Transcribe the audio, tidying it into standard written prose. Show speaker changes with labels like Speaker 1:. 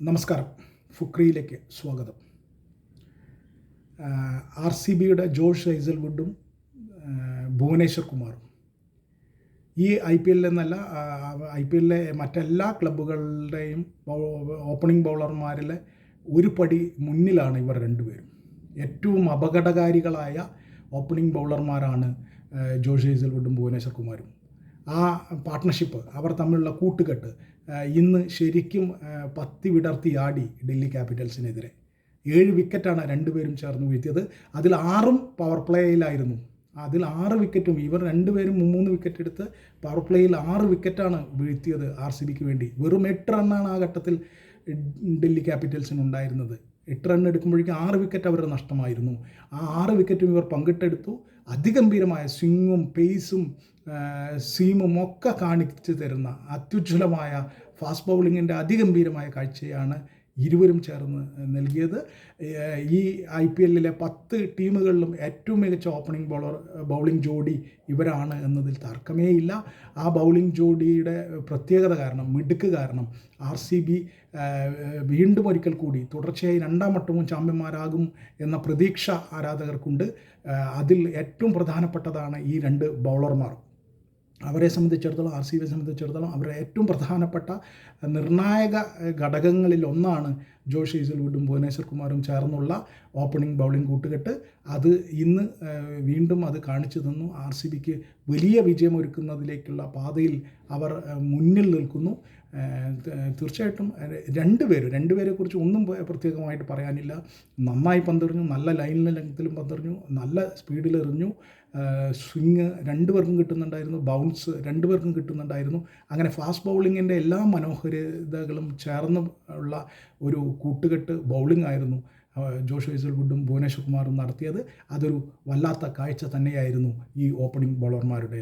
Speaker 1: നമസ്കാരം. ഫുക്രിയിലേക്ക് സ്വാഗതം. RCBയുടെ ജോഷ് ഹേസൽവുഡും ഭുവനേശ്വർ കുമാറും ഈ IPL എന്നല്ല, IPL മറ്റെല്ലാ ക്ലബ്ബുകളുടെയും ഓപ്പണിംഗ് ബൗളർമാരിലെ ഒരു പടി മുന്നിലാണ് ഇവർ രണ്ടുപേരും. ഏറ്റവും അപകടകാരികളായ ഓപ്പണിംഗ് ബൗളർമാരാണ് ജോഷ് ഹേസൽവുഡും ഭുവനേശ്വർ കുമാറും. ആ പാർട്ട്ണർഷിപ്പ്, അവർ തമ്മിലുള്ള കൂട്ടുകെട്ട് ഇന്ന് ശരിക്കും പത്തി വിടർത്തി ആടി ഡൽഹി ക്യാപിറ്റൽസിനെതിരെ. 7 വിക്കറ്റാണ് രണ്ടുപേരും ചേർന്ന് വീഴ്ത്തിയത്. അതിൽ 6 പവർ പ്ലേയിലായിരുന്നു. അതിൽ 6 വിക്കറ്റും ഇവർ രണ്ടുപേരും 3 വിക്കറ്റ് എടുത്ത് പവർ പ്ലേയിൽ 6 വിക്കറ്റാണ് വീഴ്ത്തിയത് RCBക്ക് വേണ്ടി. വെറും 8 റണ്ണാണ് ആ ഘട്ടത്തിൽ ഡൽഹി ക്യാപിറ്റൽസിന് ഉണ്ടായിരുന്നത്. 8 റൺ എടുക്കുമ്പോഴേക്കും 6 വിക്കറ്റ് അവരുടെ നഷ്ടമായിരുന്നു. ആ 6 വിക്കറ്റും ഇവർ പങ്കിട്ടെടുത്തു. അതിഗംഭീരമായ സ്വിങ്ങും പേസും സീമും ഒക്കെ കാണിച്ചു തരുന്ന അത്യുജ്വലമായ ഫാസ്റ്റ് ബൗളിങ്ങിൻ്റെ അതിഗംഭീരമായ കാഴ്ചയാണ് ഇരുവരും ചേർന്ന് നൽകിയത്. ഈ IPLലെ 10 ടീമുകളിലും ഏറ്റവും മികച്ച ബൗളിംഗ് ജോഡി ഇവരാണ് എന്നതിൽ തർക്കമേയില്ല. ആ ബൗളിംഗ് ജോഡിയുടെ പ്രത്യേകത കാരണം, മിടുക്ക് കാരണം RCB വീണ്ടും ഒരിക്കൽ കൂടി തുടർച്ചയായി 2ാം വട്ടവും ചാമ്പ്യന്മാരാകും എന്ന പ്രതീക്ഷ ആരാധകർക്കുണ്ട്. അതിൽ ഏറ്റവും പ്രധാനപ്പെട്ടതാണ് ഈ 2 ബൗളർമാർ. അവരെ സംബന്ധിച്ചിടത്തോളം, RCBയെ സംബന്ധിച്ചിടത്തോളം അവരുടെ ഏറ്റവും പ്രധാനപ്പെട്ട നിർണായക ഘടകങ്ങളിൽ ഒന്നാണ് ജോഷ് ഹേസൽവുഡും ഭുവനേശ്വർ കുമാറും ചേർന്നുള്ള ഓപ്പണിംഗ് ബൗളിംഗ് കൂട്ടുകെട്ട്. അത് ഇന്ന് വീണ്ടും അത് കാണിച്ചു തന്നു. RCBക്ക് വലിയ വിജയമൊരുക്കുന്നതിലേക്കുള്ള പാതയിൽ അവർ മുന്നിൽ നിൽക്കുന്നു. തീർച്ചയായിട്ടും രണ്ടുപേരെക്കുറിച്ച് ഒന്നും പ്രത്യേകമായിട്ട് പറയാനില്ല. നന്നായി പന്തെറിഞ്ഞു, നല്ല ലൈനിലും ലെങ്ത്തിലും പന്തെറിഞ്ഞു, നല്ല സ്പീഡിലെറിഞ്ഞു. സ്വിങ് 2 പേർക്കും കിട്ടുന്നുണ്ടായിരുന്നു, ബൗൺസ് 2 പേർക്കും കിട്ടുന്നുണ്ടായിരുന്നു. അങ്ങനെ ഫാസ്റ്റ് ബൗളിങ്ങിൻ്റെ എല്ലാ മനോഹരിതകളും ചേർന്ന് ഉള്ള ഒരു കൂട്ടുകെട്ട് ബൗളിംഗ് ആയിരുന്നു ജോഷ് ഹേസൽവുഡും ഭുവനേശ്വർ കുമാറും നടത്തിയത്. അതൊരു വല്ലാത്ത കാഴ്ച തന്നെയായിരുന്നു ഈ ഓപ്പണിംഗ് ബൗളർമാരുടെ.